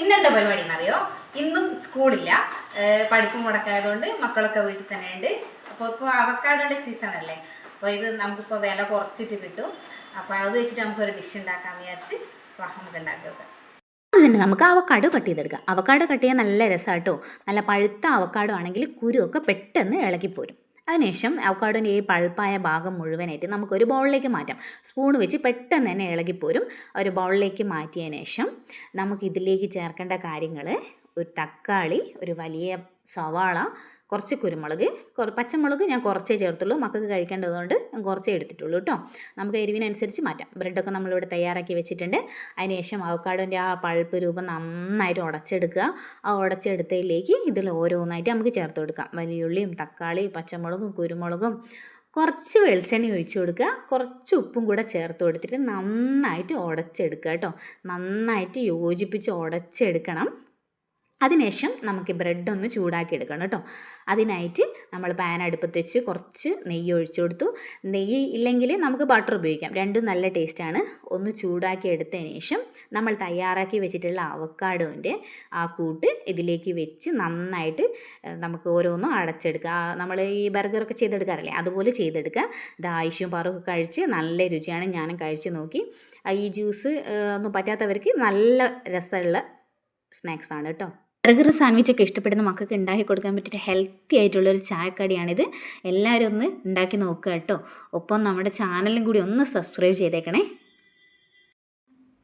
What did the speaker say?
ഇന്നെന്താ പരിപാടി എന്നറിയോ? ഇന്നും സ്കൂളില്ല, പഠിപ്പും മുടക്കായതുകൊണ്ട് മക്കളൊക്കെ വീട്ടിൽ തന്നെ ഉണ്ട്. അപ്പോൾ അവക്കാടോയുടെ സീസൺ അല്ലേ, അപ്പോൾ ഇത് നമുക്കിപ്പോൾ വില കുറച്ചിട്ട് കിട്ടും. അപ്പോൾ അത് വെച്ചിട്ട് നമുക്കൊരു ഡിഷ് ഉണ്ടാക്കാമെന്ന് വിചാരിച്ച് നമുക്ക് ഉണ്ടാക്കി വെക്കാം. അതിന് നമുക്ക് അവക്കാഡോ കട്ട് ചെയ്തെടുക്കാം. അവക്കാഡോ കട്ട് ചെയ്യാൻ നല്ല രസമാണ് കേട്ടോ. നല്ല പഴുത്ത അവക്കാഡോ ആണെങ്കിൽ കുരുവൊക്കെ പെട്ടെന്ന് ഇളകിപ്പോരും. അതിനുശേഷം അവക്കാഡോൻ്റെ ഈ പൾപ്പായ ഭാഗം മുഴുവനായിട്ട് നമുക്കൊരു ബൗളിലേക്ക് മാറ്റാം. സ്പൂൺ വെച്ച് പെട്ടെന്ന് തന്നെ ഇളകിപ്പോരും. ഒരു ബൗളിലേക്ക് മാറ്റിയതിന് ശേഷം നമുക്കിതിലേക്ക് ചേർക്കേണ്ട കാര്യങ്ങൾ: ഒരു തക്കാളി, ഒരു വലിയ സവാള, കുറച്ച് കുരുമുളക്, പച്ചമുളക് ഞാൻ കുറച്ചേ ചേർത്തുള്ളൂ, മക്കൾക്ക് കഴിക്കേണ്ടതുകൊണ്ട് ഞാൻ കുറച്ചേ എടുത്തിട്ടുള്ളൂ കേട്ടോ. നമുക്ക് എരിവിനനുസരിച്ച് മാറ്റാം. ബ്രെഡൊക്കെ നമ്മളിവിടെ തയ്യാറാക്കി വെച്ചിട്ടുണ്ട്. അതിനുശേഷം അവക്കാഡോൻ്റെ ആ പൾപ്പ് രൂപം നന്നായിട്ട് ഉടച്ചെടുക്കുക. ആ ഉടച്ചെടുത്തതിലേക്ക് ഇതിൽ ഓരോന്നായിട്ട് നമുക്ക് ചേർത്ത് കൊടുക്കാം. വലിയുള്ളിയും തക്കാളിയും പച്ചമുളകും കുരുമുളകും, കുറച്ച് വെളിച്ചെണ്ണ ഒഴിച്ച് കൊടുക്കുക, കുറച്ച് ഉപ്പും കൂടെ ചേർത്ത് കൊടുത്തിട്ട് നന്നായിട്ട് ഉടച്ചെടുക്കുക കേട്ടോ. നന്നായിട്ട് യോജിപ്പിച്ച് ഉടച്ചെടുക്കണം. അതിനുശേഷം നമുക്ക് ബ്രെഡ് ഒന്ന് ചൂടാക്കി എടുക്കണം കേട്ടോ. അതിനായിട്ട് നമ്മൾ പാൻ അടുപ്പത്ത് വെച്ച് കുറച്ച് നെയ്യ് ഒഴിച്ചു കൊടുത്തു. നെയ്യ് ഇല്ലെങ്കിൽ നമുക്ക് ബട്ടർ ഉപയോഗിക്കാം, രണ്ടും നല്ല ടേസ്റ്റാണ്. ഒന്ന് ചൂടാക്കി എടുത്തതിന് ശേഷം നമ്മൾ തയ്യാറാക്കി വെച്ചിട്ടുള്ള അവക്കാഡോൻ്റെ ആ കൂട്ട് ഇതിലേക്ക് വെച്ച് നന്നായിട്ട് നമുക്ക് ഓരോന്നും അടച്ചെടുക്കുക. നമ്മൾ ഈ ബർഗറൊക്കെ ചെയ്തെടുക്കാറില്ലേ, അതുപോലെ ചെയ്തെടുക്കുക. ഇത് ആയിഷും പാറൊക്കെ കഴിച്ച് നല്ല രുചിയാണ്, ഞാനും കഴിച്ച് നോക്കി. ഈ ജ്യൂസ് ഒന്നും പറ്റാത്തവർക്ക് നല്ല രസമുള്ള സ്നാക്സാണ് കേട്ടോ. ബർഗർ സാൻഡ്വിച്ചൊക്കെ ഇഷ്ടപ്പെടുന്ന മക്കൾക്ക് ഉണ്ടാക്കി കൊടുക്കാൻ പറ്റിയ ഹെൽത്തി ആയിട്ടുള്ളൊരു ചായക്കടിയാണിത്. എല്ലാവരും ഒന്ന് ഉണ്ടാക്കി നോക്കുക കേട്ടോ. ഒപ്പം നമ്മുടെ ചാനലും കൂടി ഒന്ന് സബ്സ്ക്രൈബ് ചെയ്തേക്കണേ.